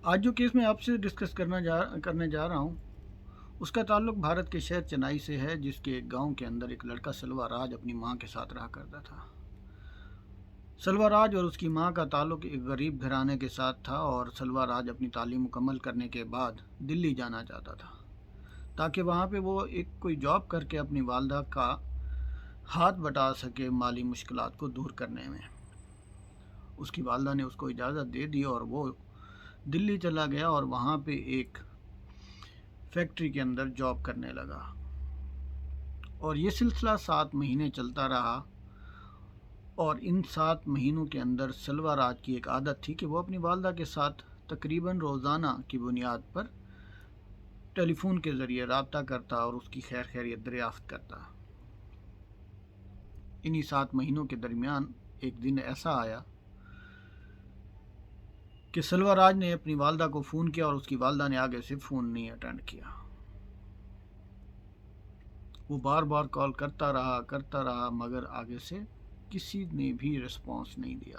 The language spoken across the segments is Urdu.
آج جو کیس میں آپ سے ڈسکس کرنے جا رہا ہوں اس کا تعلق بھارت کے شہر چنائی سے ہے، جس کے ایک گاؤں کے اندر ایک لڑکا سلوا راج اپنی ماں کے ساتھ رہا کرتا تھا۔ سلوا راج اور اس کی ماں کا تعلق ایک غریب گھرانے کے ساتھ تھا، اور سلوا راج اپنی تعلیم مکمل کرنے کے بعد دلی جانا چاہتا تھا تاکہ وہاں پہ وہ کوئی جاب کر کے اپنی والدہ کا ہاتھ بٹا سکے مالی مشکلات کو دور کرنے میں۔ اس کی والدہ نے اس کو اجازت دے دی اور وہ دلی چلا گیا اور وہاں پہ ایک فیکٹری کے اندر جاب کرنے لگا، اور یہ سلسلہ 7 مہینے چلتا رہا۔ اور ان 7 مہینوں کے اندر سلوا راج کی ایک عادت تھی کہ وہ اپنی والدہ کے ساتھ تقریباً روزانہ کی بنیاد پر ٹیلی فون کے ذریعے رابطہ کرتا اور اس کی خیر خیریت دریافت کرتا۔ انہی 7 مہینوں کے درمیان ایک دن ایسا آیا کہ سلوا راج نے اپنی والدہ کو فون کیا اور اس کی والدہ نے آگے سے فون نہیں اٹینڈ کیا۔ وہ بار بار کال کرتا رہا مگر آگے سے کسی نے بھی رسپانس نہیں دیا۔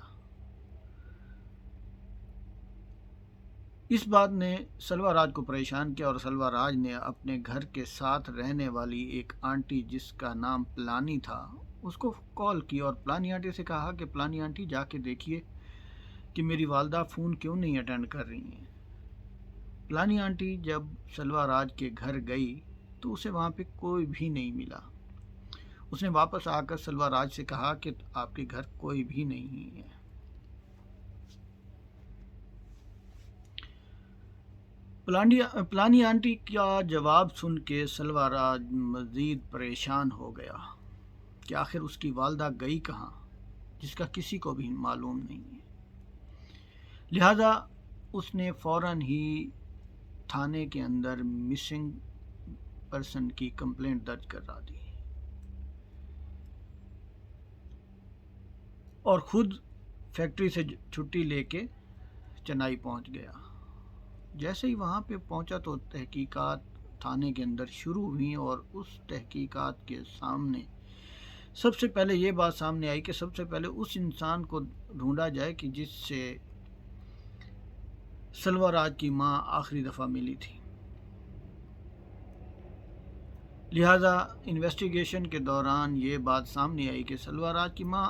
اس بات نے سلوا راج کو پریشان کیا، اور سلوا راج نے اپنے گھر کے ساتھ رہنے والی ایک آنٹی جس کا نام پلانی تھا اس کو کال کی اور پلانی آنٹی سے کہا کہ پلانی آنٹی جا کے دیکھیے کہ میری والدہ فون کیوں نہیں اٹینڈ کر رہی ہیں۔ پلانی آنٹی جب سلوا راج کے گھر گئی تو اسے وہاں پہ کوئی بھی نہیں ملا۔ اس نے واپس آ کر سلوا راج سے کہا کہ آپ کے گھر کوئی بھی نہیں ہے۔ پلانی آنٹی کا جواب سن کے سلوا راج مزید پریشان ہو گیا کہ آخر اس کی والدہ گئی کہاں، جس کا کسی کو بھی معلوم نہیں ہے۔ لہذا اس نے فوراً ہی تھانے کے اندر مسنگ پرسن کی کمپلینٹ درج کرا دی اور خود فیکٹری سے چھٹی لے کے چنائی پہنچ گیا۔ جیسے ہی وہاں پہ پہنچا تو تحقیقات تھانے کے اندر شروع ہوئیں، اور اس تحقیقات کے سامنے سب سے پہلے یہ بات سامنے آئی کہ سب سے پہلے اس انسان کو ڈھونڈا جائے کہ جس سے سلوا راج کی ماں آخری دفعہ ملی تھی۔ لہذا انویسٹیگیشن کے دوران یہ بات سامنے آئی کہ سلوا راج کی ماں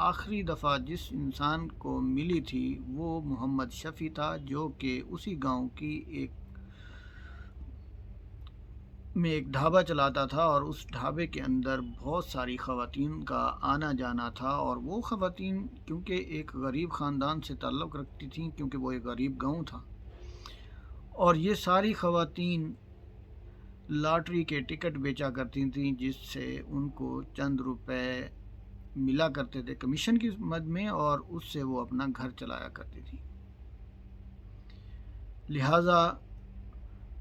آخری دفعہ جس انسان کو ملی تھی وہ محمد شفیع تھا، جو کہ اسی گاؤں کی ایک ڈھابہ چلاتا تھا، اور اس ڈھابے کے اندر بہت ساری خواتین کا آنا جانا تھا، اور وہ خواتین کیونکہ ایک غریب خاندان سے تعلق رکھتی تھیں، کیونکہ وہ ایک غریب گاؤں تھا، اور یہ ساری خواتین لاٹری کے ٹکٹ بیچا کرتی تھیں جس سے ان کو چند روپے ملا کرتے تھے کمیشن کی مد میں، اور اس سے وہ اپنا گھر چلایا کرتی تھی۔ لہٰذا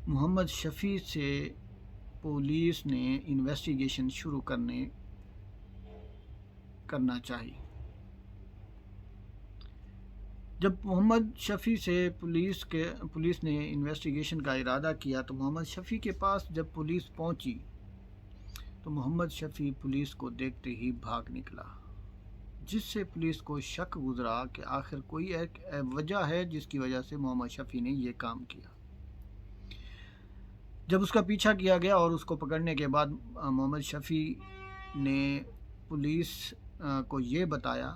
محمد شفیع سے پولیس نے انویسٹیگیشن شروع کرنا چاہی۔ جب محمد شفیع سے پولیس نے انویسٹیگیشن کا ارادہ کیا تو محمد شفیع کے پاس جب پولیس پہنچی تو محمد شفیع پولیس کو دیکھتے ہی بھاگ نکلا، جس سے پولیس کو شک گزرا کہ آخر کوئی ایک وجہ ہے جس کی وجہ سے محمد شفیع نے یہ کام کیا۔ جب اس کا پیچھا کیا گیا اور اس کو پکڑنے کے بعد محمد شفیع نے پولیس کو یہ بتایا،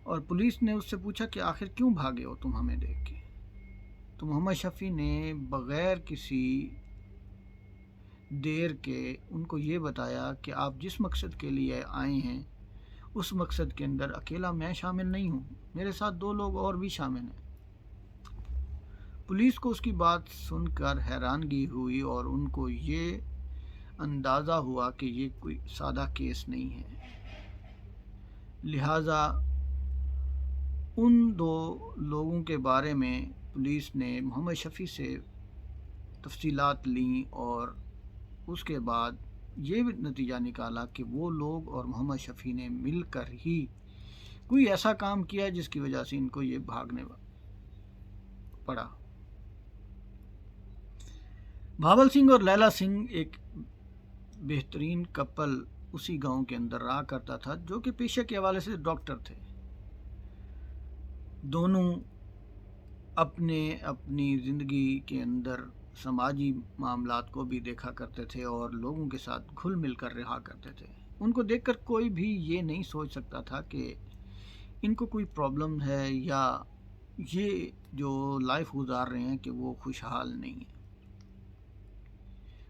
اور پولیس نے اس سے پوچھا کہ آخر کیوں بھاگے ہو تم ہمیں دیکھ کے، تو محمد شفیع نے بغیر کسی دیر کے ان کو یہ بتایا کہ آپ جس مقصد کے لیے آئے ہیں اس مقصد کے اندر اکیلا میں شامل نہیں ہوں، میرے ساتھ 2 لوگ اور بھی شامل ہیں۔ پولیس کو اس کی بات سن کر حیرانگی ہوئی، اور ان کو یہ اندازہ ہوا کہ یہ کوئی سادہ کیس نہیں ہے۔ لہٰذا ان 2 لوگوں کے بارے میں پولیس نے محمد شفیع سے تفصیلات لیں، اور اس کے بعد یہ نتیجہ نکالا کہ وہ لوگ اور محمد شفیع نے مل کر ہی کوئی ایسا کام کیا جس کی وجہ سے ان کو یہ بھاگنے پڑا۔ بھاول سنگھ اور لیلا سنگھ ایک بہترین کپل اسی گاؤں کے اندر رہا کرتا تھا، جو کہ پیشے کے حوالے سے ڈاکٹر تھے۔ دونوں اپنی زندگی کے اندر سماجی معاملات کو بھی دیکھا کرتے تھے اور لوگوں کے ساتھ گھل مل کر رہا کرتے تھے۔ ان کو دیکھ کر کوئی بھی یہ نہیں سوچ سکتا تھا کہ ان کو کوئی پرابلم ہے یا یہ جو لائف گزار رہے ہیں کہ وہ خوشحال نہیں ہے۔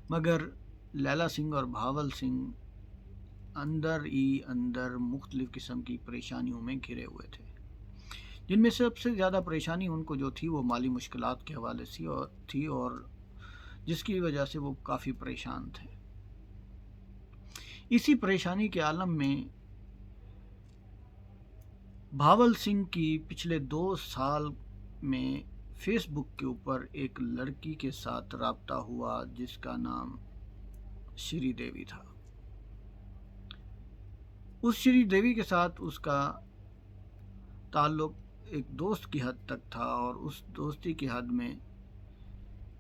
مگر لیلا سنگھ اور بہاول سنگھ اندر ہی اندر مختلف قسم کی پریشانیوں میں گھرے ہوئے تھے، جن میں سب سے زیادہ پریشانی ان کو جو تھی وہ مالی مشکلات کے حوالے سے تھی، اور جس کی وجہ سے وہ کافی پریشان تھے۔ اسی پریشانی کے عالم میں بہاول سنگھ کی پچھلے 2 سال میں فیس بک کے اوپر ایک لڑکی کے ساتھ رابطہ ہوا جس کا نام شری دیوی تھا۔ اس شری دیوی کے ساتھ اس کا تعلق ایک دوست کی حد تک تھا، اور اس دوستی کی حد میں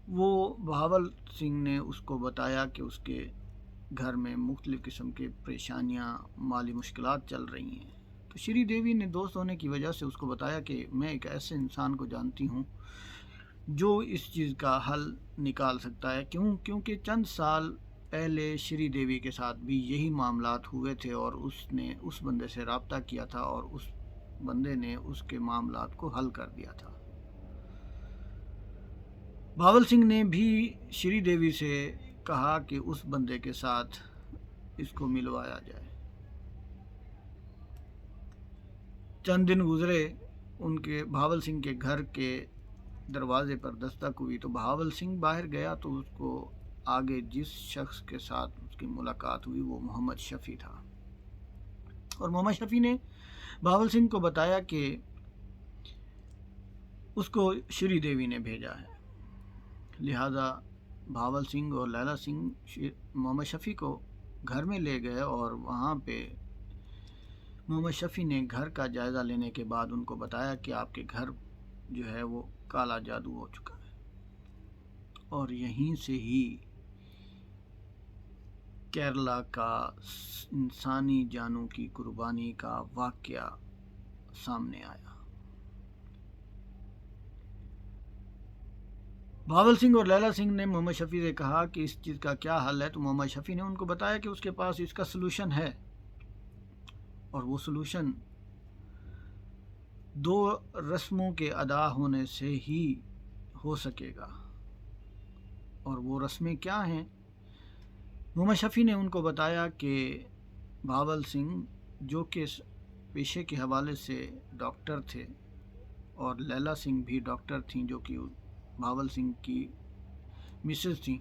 وہ بہاول سنگھ نے اس کو بتایا کہ اس کے گھر میں مختلف قسم کے پریشانیاں، مالی مشکلات چل رہی ہیں۔ تو شری دیوی نے دوست ہونے کی وجہ سے اس کو بتایا کہ میں ایک ایسے انسان کو جانتی ہوں جو اس چیز کا حل نکال سکتا ہے، کیونکہ چند سال پہلے شری دیوی کے ساتھ بھی یہی معاملات ہوئے تھے، اور اس نے اس بندے سے رابطہ کیا تھا اور اس بندے نے اس کے معاملات کو حل کر دیا تھا۔ بہاول سنگھ نے بھی شری دیوی سے کہا کہ اس بندے کے ساتھ اس کو ملوایا جائے۔ چند دن گزرے، ان کے بہاول سنگھ کے گھر کے دروازے پر دستک ہوئی تو بہاول سنگھ باہر گیا تو اس کو آگے جس شخص کے ساتھ اس کی ملاقات ہوئی وہ محمد شفیع تھا، اور محمد شفیع نے بہاول سنگھ کو بتایا کہ اس کو شری دیوی نے بھیجا ہے۔ لہذا بہاول سنگھ اور لیلا سنگھ محمد شفیع کو گھر میں لے گئے، اور وہاں پہ محمد شفیع نے گھر کا جائزہ لینے کے بعد ان کو بتایا کہ آپ کے گھر جو ہے وہ کالا جادو ہو چکا ہے، اور یہیں سے ہی کیرلا کا انسانی جانوں کی قربانی کا واقعہ سامنے آیا۔ بہاول سنگھ اور لیلا سنگھ نے محمد شفیع سے کہا کہ اس چیز کا کیا حل ہے، تو محمد شفیع نے ان کو بتایا کہ اس کے پاس اس کا سلوشن ہے، اور وہ سلوشن 2 رسموں کے ادا ہونے سے ہی ہو سکے گا۔ اور وہ رسمیں کیا ہیں؟ محمد شفیع نے ان کو بتایا کہ بہاول سنگھ جو کہ پیشے کے حوالے سے ڈاکٹر تھے، اور لیلا سنگھ بھی ڈاکٹر تھیں جو کہ بہاول سنگھ کی مسز تھیں،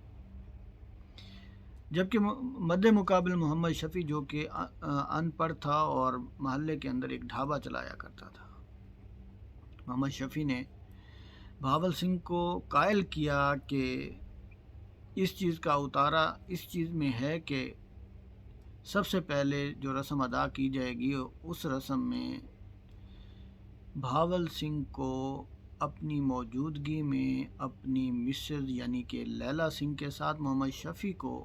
جبکہ مد مقابل محمد شفیع جو کہ ان پڑھ تھا اور محلے کے اندر ایک ڈھابہ چلایا کرتا تھا۔ محمد شفیع نے بہاول سنگھ کو قائل کیا کہ اس چیز کا اتارا اس چیز میں ہے کہ سب سے پہلے جو رسم ادا کی جائے گی اس رسم میں بہاول سنگھ کو اپنی موجودگی میں اپنی مسز یعنی کہ لیلا سنگھ کے ساتھ محمد شفیع کو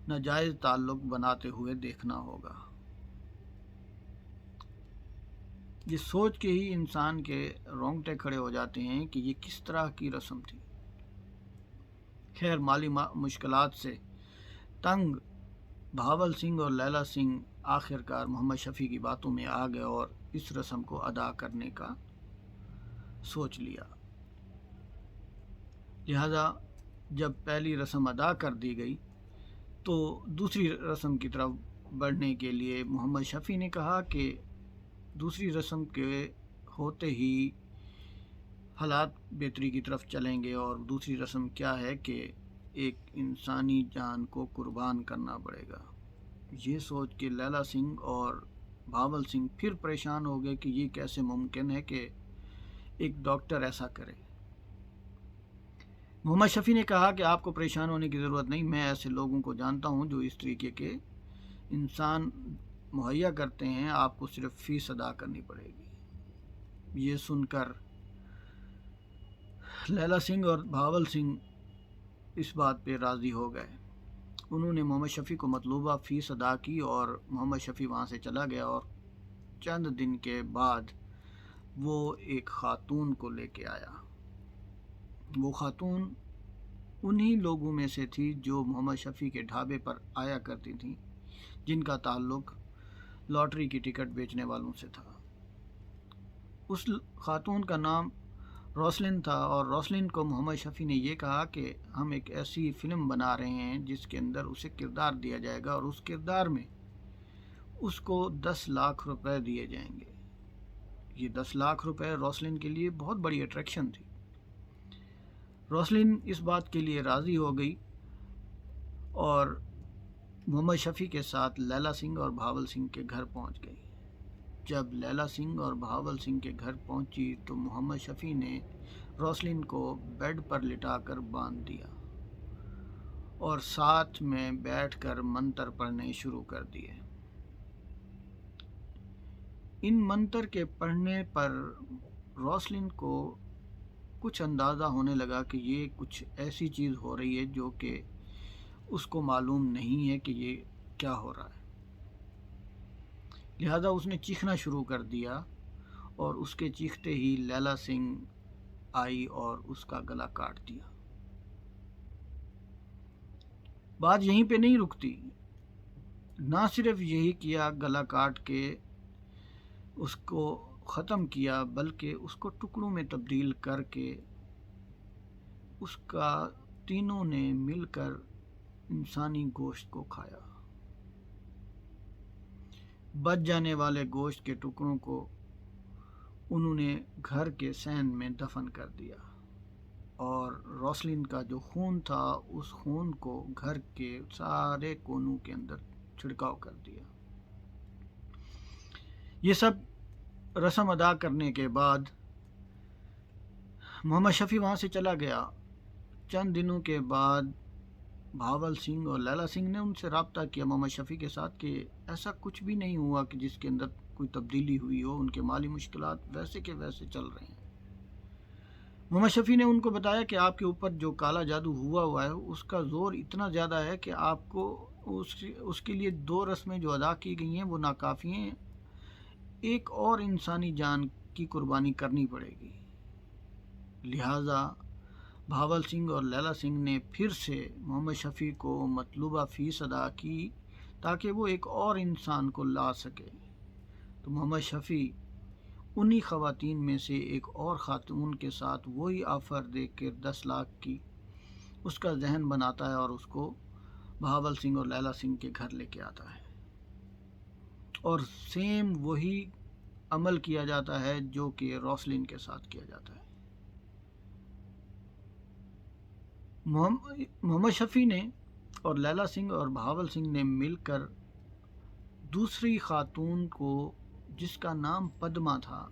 ناجائز تعلق بناتے ہوئے دیکھنا ہوگا۔ یہ سوچ کے ہی انسان کے رونگٹے کھڑے ہو جاتے ہیں کہ یہ کس طرح کی رسم تھی۔ خیر، مالی مشکلات سے تنگ بہاول سنگھ اور لیلا سنگھ آخر کار محمد شفیع کی باتوں میں آ گئے اور اس رسم کو ادا کرنے کا سوچ لیا۔ لہذا جب پہلی رسم ادا کر دی گئی تو دوسری رسم کی طرف بڑھنے کے لیے محمد شفیع نے کہا کہ دوسری رسم کے ہوتے ہی حالات بہتری کی طرف چلیں گے، اور دوسری رسم کیا ہے کہ ایک انسانی جان کو قربان کرنا پڑے گا۔ یہ سوچ کے لیلا سنگھ اور بہاول سنگھ پھر پریشان ہو گئے کہ یہ کیسے ممکن ہے کہ ایک ڈاکٹر ایسا کرے۔ محمد شفیع نے کہا کہ آپ کو پریشان ہونے کی ضرورت نہیں، میں ایسے لوگوں کو جانتا ہوں جو اس طریقے کے انسان مہیا کرتے ہیں، آپ کو صرف فیس ادا کرنی پڑے گی۔ یہ سن کر لیلا سنگھ اور بہاول سنگھ اس بات پہ راضی ہو گئے۔ انہوں نے محمد شفیع کو مطلوبہ فیس ادا کی اور محمد شفیع وہاں سے چلا گیا، اور چند دن کے بعد وہ ایک خاتون کو لے کے آیا۔ وہ خاتون انہی لوگوں میں سے تھی جو محمد شفیع کے ڈھابے پر آیا کرتی تھیں، جن کا تعلق لاٹری کی ٹکٹ بیچنے والوں سے تھا۔ اس خاتون کا نام روسلن تھا، اور روسلن کو محمد شفیع نے یہ کہا کہ ہم ایک ایسی فلم بنا رہے ہیں جس کے اندر اسے کردار دیا جائے گا، اور اس کردار میں اس کو 10 لاکھ روپے دیے جائیں گے۔ یہ 10 لاکھ روپے روسلن کے لیے بہت بڑی اٹریکشن تھی۔ روسلن اس بات کے لیے راضی ہو گئی اور محمد شفیع کے ساتھ لیلا سنگھ اور بہاول سنگھ کے گھر پہنچ گئی۔ جب لیلا سنگھ اور بہاول سنگھ کے گھر پہنچی تو محمد شفیع نے روسلن کو بیڈ پر لٹا کر باندھ دیا اور ساتھ میں بیٹھ کر منتر پڑھنے شروع کر دیے۔ ان منتر کے پڑھنے پر روسلن کو کچھ اندازہ ہونے لگا کہ یہ کچھ ایسی چیز ہو رہی ہے جو کہ اس کو معلوم نہیں ہے کہ یہ کیا ہو رہا ہے، لہذا اس نے چیخنا شروع کر دیا، اور اس کے چیختے ہی لیلا سنگھ آئی اور اس کا گلا کاٹ دیا۔ بات یہیں پہ نہیں رکتی، نہ صرف یہی کیا، گلا کاٹ کے اس کو ختم کیا، بلکہ اس کو ٹکڑوں میں تبدیل کر کے اس کا تینوں نے مل کر انسانی گوشت کو کھایا۔ بچ جانے والے گوشت کے ٹکڑوں کو انہوں نے گھر کے صحن میں دفن کر دیا، اور روسلن کا جو خون تھا اس خون کو گھر کے سارے کونوں کے اندر چھڑکاؤ کر دیا۔ یہ سب رسم ادا کرنے کے بعد محمد شفیع وہاں سے چلا گیا۔ چند دنوں کے بعد بہاول سنگھ اور لیلا سنگھ نے ان سے رابطہ کیا محمد شفیع کے ساتھ کہ ایسا کچھ بھی نہیں ہوا کہ جس کے اندر کوئی تبدیلی ہوئی ہو، ان کے مالی مشکلات ویسے کے ویسے چل رہے ہیں۔ محمد شفیع نے ان کو بتایا کہ آپ کے اوپر جو کالا جادو ہوا ہے اس کا زور اتنا زیادہ ہے کہ آپ کو اس کے لیے 2 رسمیں جو ادا کی گئی ہیں وہ ناکافی ہیں، ایک اور انسانی جان کی قربانی کرنی پڑے گی۔ لہٰذا بہاول سنگھ اور لیلا سنگھ نے پھر سے محمد شفیع کو مطلوبہ فیس ادا کی تاکہ وہ ایک اور انسان کو لا سکے۔ تو محمد شفیع انہی خواتین میں سے ایک اور خاتون کے ساتھ وہی آفر دے کے 10 لاکھ کی اس کا ذہن بناتا ہے اور اس کو بہاول سنگھ اور لیلا سنگھ کے گھر لے کے آتا ہے، اور سیم وہی عمل کیا جاتا ہے جو کہ روسلن کے ساتھ کیا جاتا ہے۔ محمد شفیع نے اور لیلا سنگھ اور بہاول سنگھ نے مل کر دوسری خاتون کو، جس کا نام پدما تھا،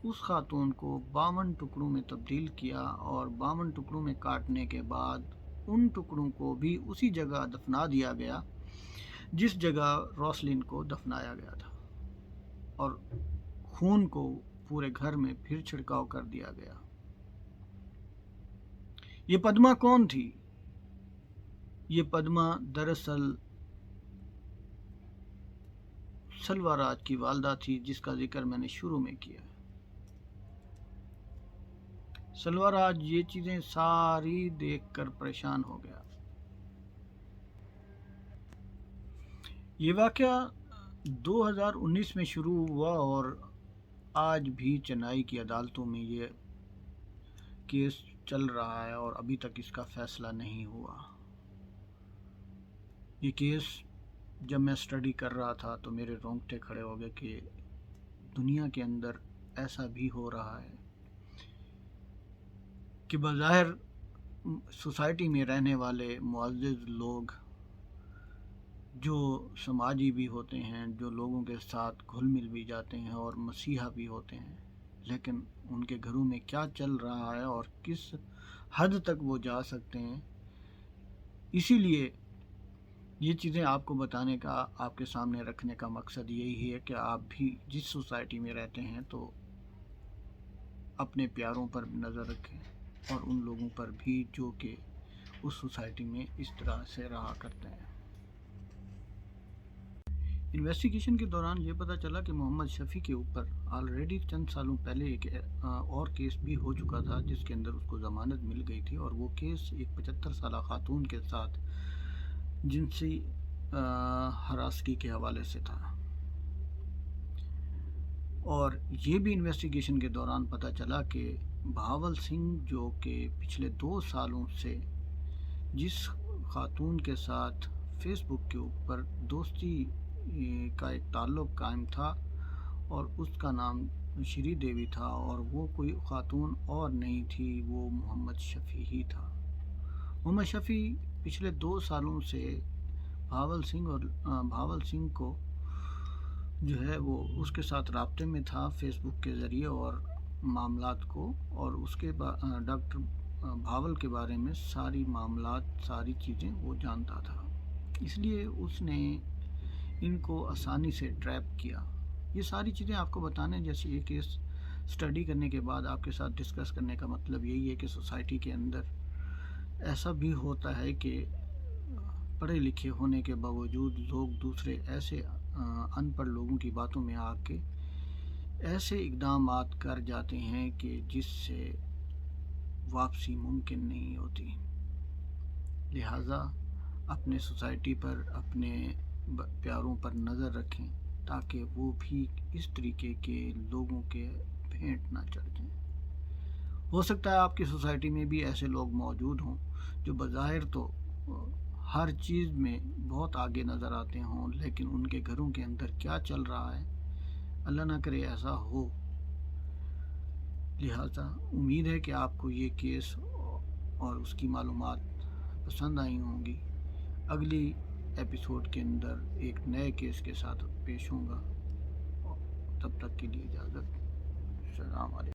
اس خاتون کو 52 ٹکڑوں میں تبدیل کیا، اور 52 ٹکڑوں میں کاٹنے کے بعد ان ٹکڑوں کو بھی اسی جگہ دفنا دیا گیا جس جگہ روسلن کو دفنایا گیا تھا، اور خون کو پورے گھر میں پھر چھڑکاؤ کر دیا گیا۔ یہ پدما کون تھی؟ یہ پدما دراصل سلوا راج کی والدہ تھی، جس کا ذکر میں نے شروع میں کیا۔ سلوا راج یہ چیزیں ساری دیکھ کر پریشان ہو گیا۔ یہ واقعہ 2019 میں شروع ہوا، اور آج بھی چنائی کی عدالتوں میں یہ کیس چل رہا ہے، اور ابھی تک اس کا فیصلہ نہیں ہوا۔ یہ کیس جب میں اسٹڈی کر رہا تھا تو میرے رونگٹے کھڑے ہو گئے کہ دنیا کے اندر ایسا بھی ہو رہا ہے کہ بظاہر سوسائٹی میں رہنے والے معزز لوگ جو سماجی بھی ہوتے ہیں، جو لوگوں کے ساتھ گھل مل بھی جاتے ہیں اور مسیحا بھی ہوتے ہیں، لیکن ان کے گھروں میں کیا چل رہا ہے اور کس حد تک وہ جا سکتے ہیں۔ اسی لیے یہ چیزیں آپ کو بتانے کا، آپ کے سامنے رکھنے کا مقصد یہی ہے کہ آپ بھی جس سوسائٹی میں رہتے ہیں تو اپنے پیاروں پر نظر رکھیں، اور ان لوگوں پر بھی جو کہ اس سوسائٹی میں اس طرح سے رہا کرتے ہیں۔ انویسٹیگیشن کے دوران یہ پتہ چلا کہ محمد شفیع کے اوپر آلریڈی چند سالوں پہلے ایک اور کیس بھی ہو چکا تھا جس کے اندر اس کو ضمانت مل گئی تھی، اور وہ کیس ایک 75 سالہ خاتون کے ساتھ جنسی ہراسگی کے حوالے سے تھا، اور یہ بھی انویسٹیگیشن کے دوران پتہ چلا کہ بہاول سنگھ جو کہ پچھلے 2 سالوں سے جس خاتون کے ساتھ فیس بک کے اوپر دوستی کا ایک تعلق قائم تھا، اور اس کا نام شری دیوی تھا، اور وہ کوئی خاتون اور نہیں تھی، وہ محمد شفیع ہی تھا۔ محمد شفیع پچھلے 2 سالوں سے بہاول سنگھ کو جو ہے وہ اس کے ساتھ رابطے میں تھا فیس بک کے ذریعے، اور معاملات کو، اور اس کے ڈاکٹر بہاول کے بارے میں ساری معاملات، ساری چیزیں وہ جانتا تھا، اس لیے اس نے ان کو آسانی سے ٹریپ کیا۔ یہ ساری چیزیں آپ کو بتانے جیسی ایک کیس اسٹڈی کرنے کے بعد آپ کے ساتھ ڈسکس کرنے کا مطلب یہی ہے کہ سوسائٹی کے اندر ایسا بھی ہوتا ہے کہ پڑھے لکھے ہونے کے باوجود لوگ دوسرے ایسے ان پڑھ لوگوں کی باتوں میں آ کے ایسے اقدامات کر جاتے ہیں کہ جس سے واپسی ممکن نہیں ہوتی۔ لہٰذا اپنے سوسائٹی پر، اپنے پیاروں پر نظر رکھیں تاکہ وہ بھی اس طریقے کے لوگوں کے بھینٹ نہ چڑھ جائیں۔ ہو سکتا ہے آپ کی سوسائٹی میں بھی ایسے لوگ موجود ہوں جو بظاہر تو ہر چیز میں بہت آگے نظر آتے ہوں، لیکن ان کے گھروں کے اندر کیا چل رہا ہے اللہ نہ کرے ایسا ہو۔ لہٰذا امید ہے کہ آپ کو یہ کیس اور اس کی معلومات پسند آئی ہوں گی۔ اگلی ایپیسوڈ کے اندر ایک نئے کیس کے ساتھ پیش ہوں گا، تب تک کے لیے اجازت، السلام علیکم۔